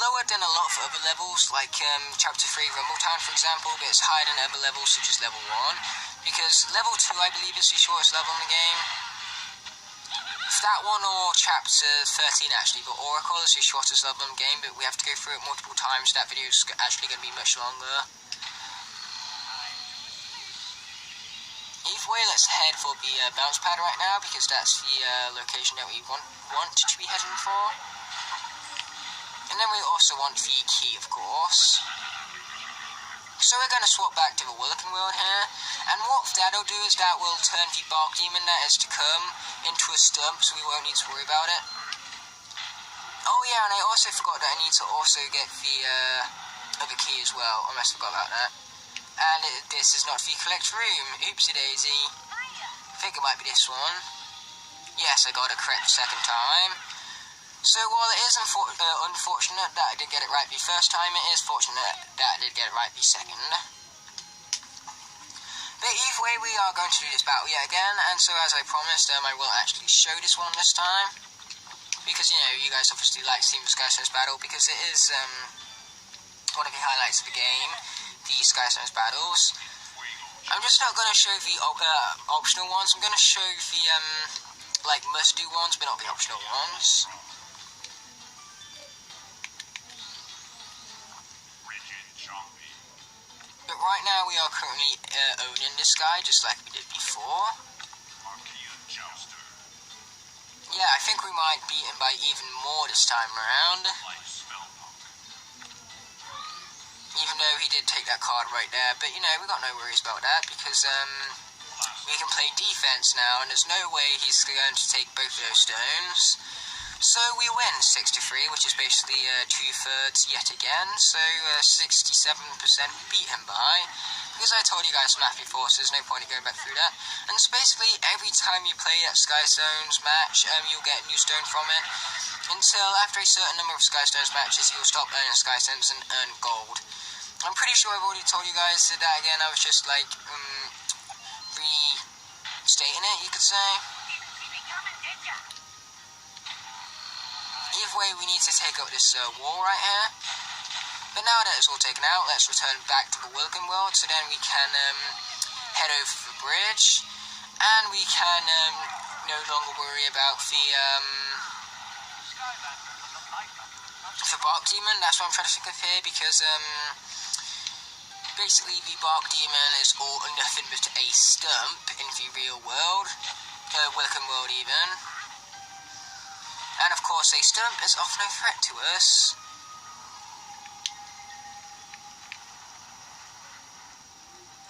lower than a lot of other levels, like Chapter 3 Rumble Town, for example, but it's higher than other levels such as level 1, because level 2 I believe is the shortest level in the game. It's that one or Chapter 13 actually, but Oracle is the shortest level in the game, but we have to go through it multiple times. That video is actually going to be much longer. Either way, let's head for the bounce pad right now, because that's the location that we want to be heading for. And then we also want the key, of course. So we're going to swap back to the Wilikin world here, and what that'll do is that will turn the Bark Demon that is to come into a stump, so we won't need to worry about it. Oh yeah, and I also forgot that I need to also get the other key as well. I almost forgot about that. And this is not the collect room. Oopsie daisy. I think it might be this one. Yes, I got it correct the second time. So while it is unfortunate that I did get it right the first time, it is fortunate that I did get it right the second. But either way, we are going to do this battle yet again, and so as I promised, I will actually show this one this time. Because, you know, you guys obviously like seeing the Skylanders battle, because it is one of the highlights of the game, the Skylanders battles. I'm just not going to show the optional ones. I'm going to show the like must-do ones, but not the optional ones. But right now we are currently owning this guy, just like we did before. Yeah, I think we might beat him by even more this time around. Even though he did take that card right there, but you know, we got no worries about that, because we can play defense now, and there's no way he's going to take both of those stones. So we win 6-3, which is basically 2/3 yet again, so 67% we beat him by, because I told you guys math before, so there's no point in going back through that. And so basically every time you play that Sky Stones match, you'll get a new stone from it, until after a certain number of Sky Stones matches you'll stop earning Sky Stones and earn gold. I'm pretty sure I've already told you guys that again. I was just like restating it, you could say. Either way, we need to take out this wall right here. But now that it's all taken out, let's return back to the Wilikin world, so then we can head over the bridge, and we can no longer worry about the bark demon. That's what I'm trying to think of here, because basically the bark demon is all or nothing but a stump in the real world, Wilikin world even. And of course, a stump is often a threat to us.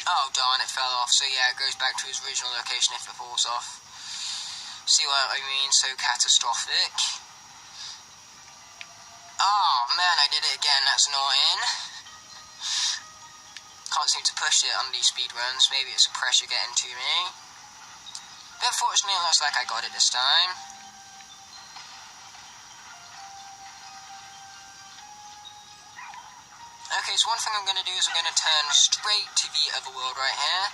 Oh darn, it fell off. So yeah, it goes back to its original location if it falls off. See what I mean? So catastrophic. Oh man, I did it again. That's annoying. Can't seem to push it on these speed runs. Maybe it's the pressure getting to me. But fortunately, it looks like I got it this time. Okay, so one thing I'm going to do is I'm going to turn straight to the other world right here,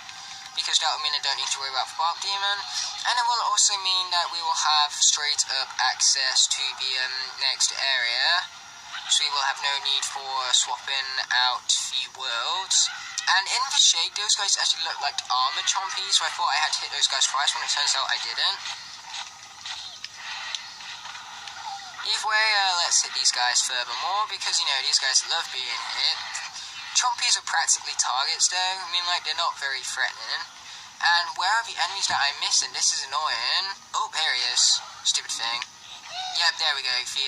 because that will mean I don't need to worry about the bark demon, and it will also mean that we will have straight up access to the next area, so we will have no need for swapping out the worlds. And in the shade, those guys actually look like armor chompies, so I thought I had to hit those guys twice, when it turns out I didn't. Either way, let's hit these guys furthermore, because, you know, these guys love being hit. Chompies are practically targets, though. I mean, like, they're not very threatening. And where are the enemies that I'm missing? This is annoying. Oh, there he is. Stupid thing. Yep, there we go. The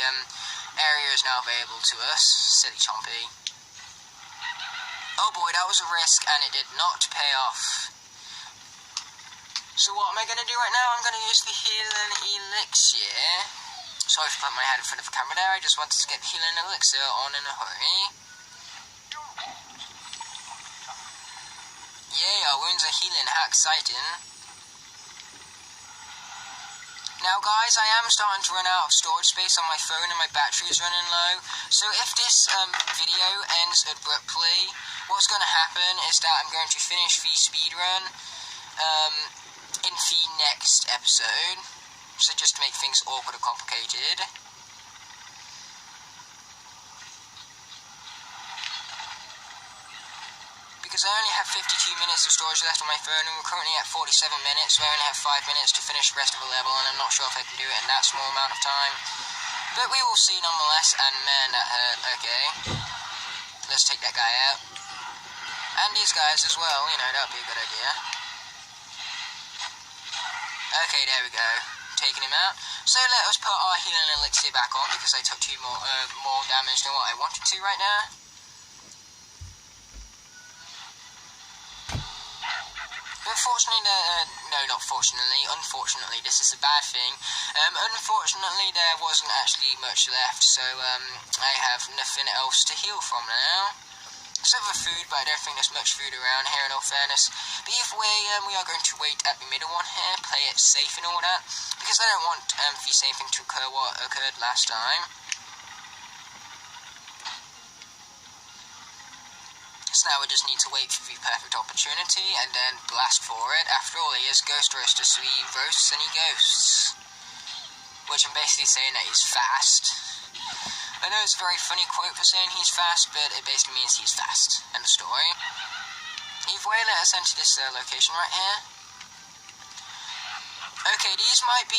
area is now available to us. Silly Chompy. Oh boy, that was a risk, and it did not pay off. So what am I going to do right now? I'm going to use the healing elixir. Sorry for putting my head in front of the camera there, I just wanted to get the healing elixir on in a hurry. Yay, our wounds are healing, how exciting. Now guys, I am starting to run out of storage space on my phone and my battery is running low, so if this video ends abruptly, what's going to happen is that I'm going to finish the speedrun in the next episode. So just to make things awkward or complicated. Because I only have 52 minutes of storage left on my phone, and we're currently at 47 minutes, so I only have 5 minutes to finish the rest of the level, and I'm not sure if I can do it in that small amount of time. But we will see nonetheless, and man, that hurt. Okay. Let's take that guy out. And these guys as well, you know, that would be a good idea. Okay, there we go. Taking him out. So let us put our healing elixir back on, because I took more damage than what I wanted to right now. But unfortunately, this is a bad thing. Unfortunately, there wasn't actually much left, so I have nothing else to heal from now. Except for food, but I don't think there's much food around here in all fairness. But either way, we are going to wait at the middle one here, play it safe and all that, because I don't want the same thing to occur what occurred last time. So now we just need to wait for the perfect opportunity, and then blast for it. After all, he is Ghost Roaster, so he roasts and he ghosts. Which I'm basically saying that he's fast. I know it's a very funny quote for saying he's fast, but it basically means he's fast. End of story. Either way, let us enter this location right here. Okay, these might be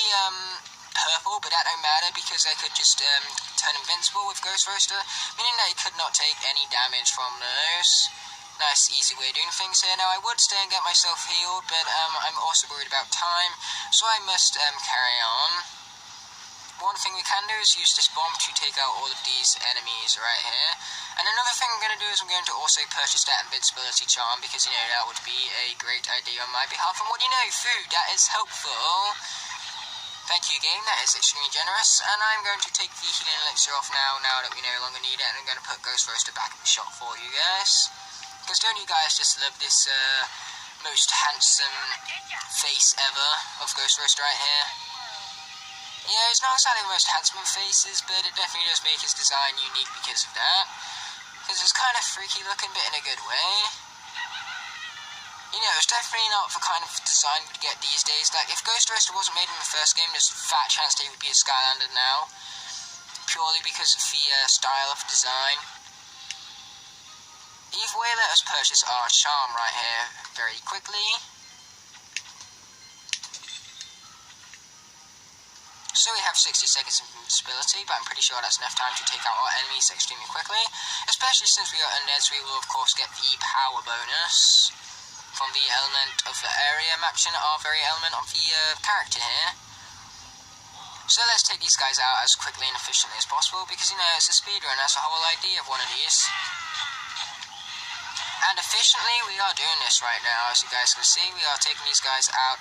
purple, but that don't matter because I could just turn invincible with Ghost Roaster, meaning that he could not take any damage from those. Nice, easy way of doing things here. Now, I would stay and get myself healed, but I'm also worried about time, so I must carry on. One thing we can do is use this bomb to take out all of these enemies right here. And another thing I'm going to do is I'm going to also purchase that invincibility charm, because, you know, that would be a great idea on my behalf. And what do you know, food, that is helpful. Thank you, game, that is extremely generous. And I'm going to take the healing elixir off now that we no longer need it. And I'm going to put Ghost Roaster back in the shop for you guys. Because don't you guys just love this most handsome face ever of Ghost Roaster right here? Yeah, it's not exactly the most handsome of faces, but it definitely does make his design unique because of that. Because it's kind of freaky looking, but in a good way. You know, it's definitely not the kind of design we'd get these days. Like, if Ghost Racer wasn't made in the first game, there's a fat chance they would be a Skylander now. Purely because of the style of design. Either way, let us purchase our charm right here very quickly. So we have 60 seconds of invincibility, but I'm pretty sure that's enough time to take out our enemies extremely quickly. Especially since we are undeads, we will of course get the power bonus from the element of the area matching our very element of the character here. So let's take these guys out as quickly and efficiently as possible, because, you know, it's a speedrun, that's the whole idea of one of these. And efficiently, we are doing this right now. As you guys can see, we are taking these guys out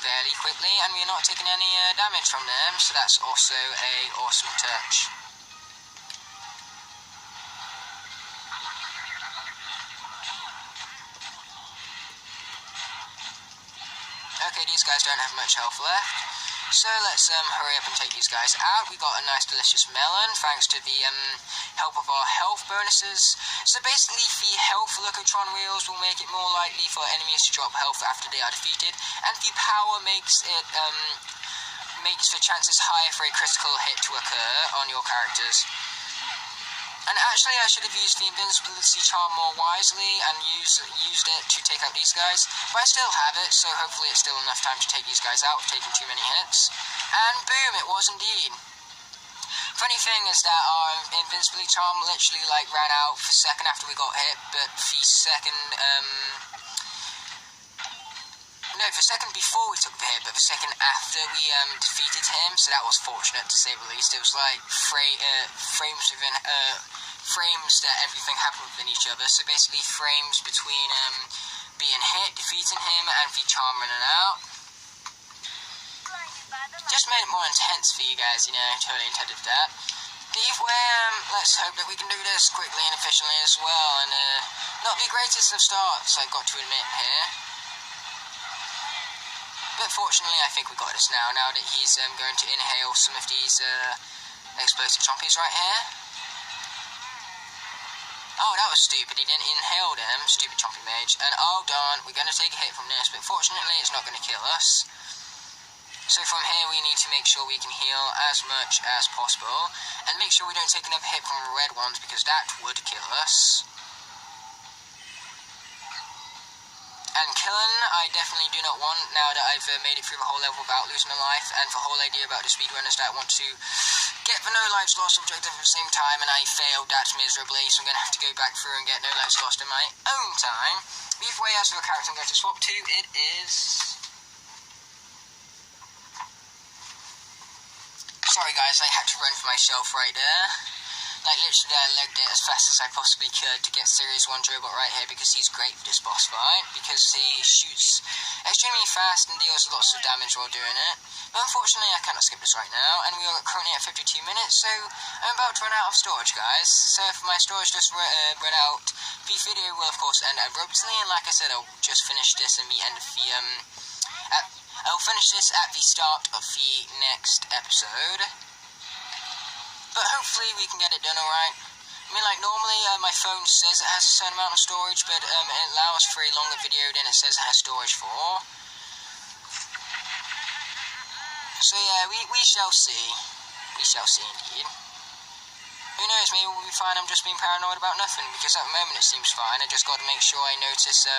fairly quickly, and we are not taking any damage from them, so that's also a awesome touch. Okay, these guys don't have much health left, so let's hurry up and take these guys out. We got a nice delicious melon thanks to the help of our health bonuses. So basically, the health Locotron wheels will make it more likely for enemies to drop health after they are defeated, and the power makes it makes the chances higher for a critical hit to occur on your characters. And actually, I should have used the invincibility charm more wisely and used it to take out these guys. But I still have it, so hopefully it's still enough time to take these guys out, taking too many hits. And boom, it was indeed. Funny thing is that our invincibility charm literally like ran out for a second after we got hit, but the second before we took the hit, but the second after we defeated him, so that was fortunate to say the least. It was like frames that everything happened within each other, so basically frames between being hit, defeating him, and the charm running out. Just made it more intense for you guys, you know, totally intended that. But either way, let's hope that we can do this quickly and efficiently as well, and not the greatest of starts, I've got to admit here. But fortunately, I think we got this now that he's going to inhale some of these explosive chompies right here. Oh, that was stupid, he didn't inhale them, stupid chompy mage. And oh darn, we're going to take a hit from this, but fortunately it's not going to kill us. So from here we need to make sure we can heal as much as possible, and make sure we don't take another hit from the red ones, because that would kill us. And killing, I definitely do not want, now that I've made it through the whole level without losing a life, and the whole idea about the speedrunners that want to get the no lives lost objective at the same time, and I failed that miserably, so I'm going to have to go back through and get no lives lost in my own time. Either way, as for the character I'm going to swap to, it is... Sorry guys, I had to run for myself right there. Like literally I legged it as fast as I possibly could to get Series 1 Robot right here, because he's great for this boss fight, because he shoots extremely fast and deals lots of damage while doing it. But unfortunately I cannot skip this right now, and we are currently at 52 minutes, so I'm about to run out of storage guys. So if my storage does run out, the video will of course end abruptly, and like I said, I'll just finish this in the end of the I'll finish this at the start of the next episode. But hopefully we can get it done alright. I mean, like, normally my phone says it has a certain amount of storage, but it allows for a longer video than it says it has storage for. So yeah, we shall see. We shall see indeed. Who knows, maybe we'll be fine, I'm just being paranoid about nothing, because at the moment it seems fine. I just got to make sure I notice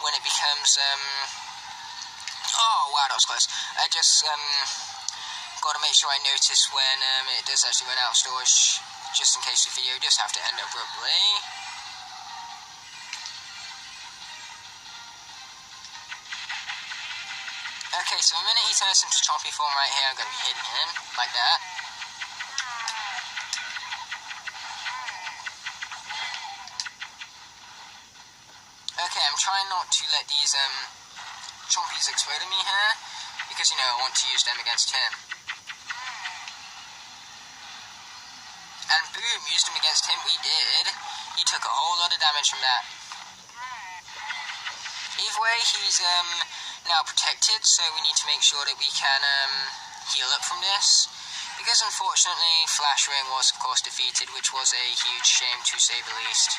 when it becomes... Oh, wow, that was close. I just... got to make sure I notice when it does actually run out of storage, just in case the video does have to end abruptly. Okay, so the minute he turns into chompy form right here, I'm going to be hitting him, like that. Okay, I'm trying not to let these chompies explode at me here, because, you know, I want to use them against him. And boom, used him against him, we did. He took a whole lot of damage from that. Either way, he's now protected, so we need to make sure that we can heal up from this. Because unfortunately, Flash Ring was of course defeated, which was a huge shame to say the least.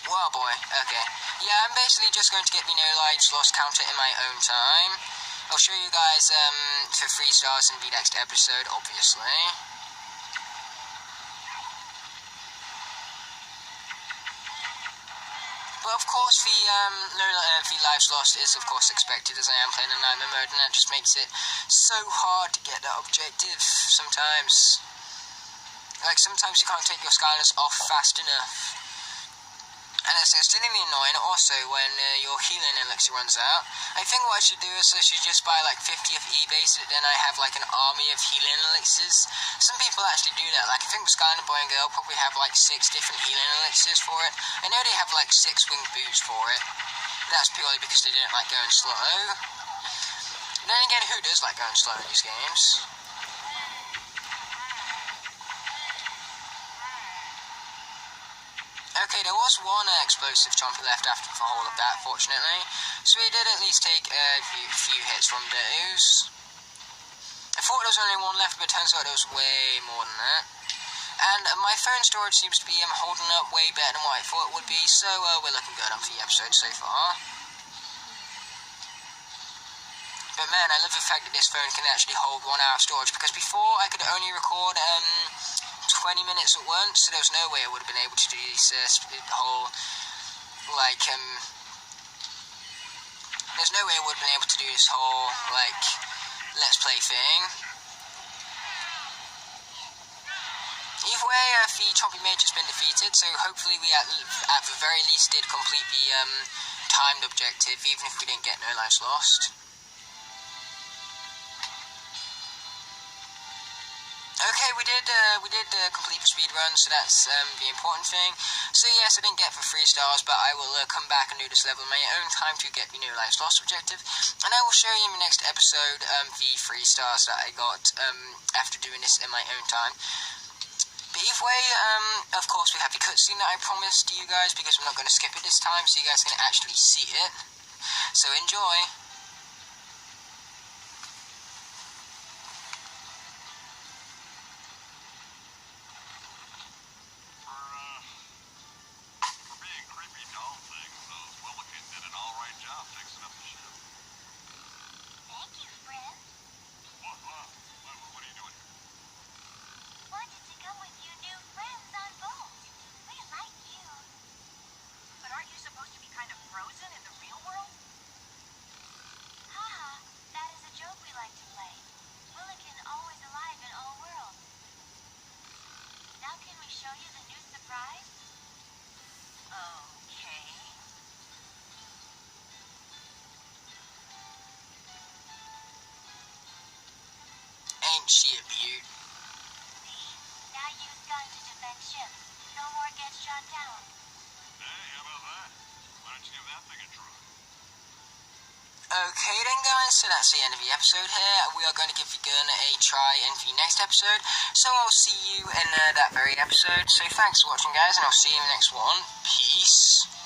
Well, boy, okay. Yeah, I'm basically just going to get the no lives lost counter in my own time. I'll show you guys for 3 stars in the next episode, obviously. But of course, the lives lost is of course expected, as I am playing in Nightmare mode, and that just makes it so hard to get that objective sometimes. Like, sometimes you can't take your Skylanders off fast enough. And it's extremely annoying also when your healing elixir runs out. I think what I should do is I should just buy like 50 of eBay, so that then I have like an army of healing elixirs. Some people actually do that. Like, I think with Skylander Boy and Girl probably have like 6 different healing elixirs for it. I know they have like 6 winged boots for it. That's purely because they didn't like going slow. Then again, who does like going slow in these games? Okay, there was one explosive chompy left after the whole of that, fortunately. So we did at least take a few hits from those. I thought there was only one left, but it turns out there was way more than that. And my phone storage seems to be holding up way better than what I thought it would be, so we're looking good on the episode so far. But man, I love the fact that this phone can actually hold 1 hour of storage, because before I could only record 20 minutes at once, so there was no way I would have been able to do this whole, like, there's no way I would have been able to do this whole, like, let's play thing. Either way, the Chompy Mage has been defeated, so hopefully we at the very least did complete the timed objective, even if we didn't get no lives lost. Okay, we did complete the speed run, so that's the important thing. So yes, I didn't get for 3 stars, but I will come back and do this level in my own time to get the no lives lost objective, and I will show you in the next episode the 3 stars that I got after doing this in my own time. But either way, of course we have the cutscene that I promised you guys, because I'm not going to skip it this time, so you guys can actually see it. So enjoy. For being creepy doll things, those Wilikin did an alright job fixing up the ship. Thank you, friend. What are you doing here? Wanted to come with you new friends on boat. We like you. But aren't you supposed to be kind of frozen in the real world? Haha, that is a joke we like to play. Wilikin always alive in all worlds. Now can we show you the new surprise? Okay. Ain't she a beaut? See? Now use gun to defend ship. No more get shot down. Hey, how about that? Why don't you give that thing a try? Okay then guys, so that's the end of the episode here. We are going to give the gun a try in the next episode, so I'll see you in that very episode. So thanks for watching guys, and I'll see you in the next one. Peace.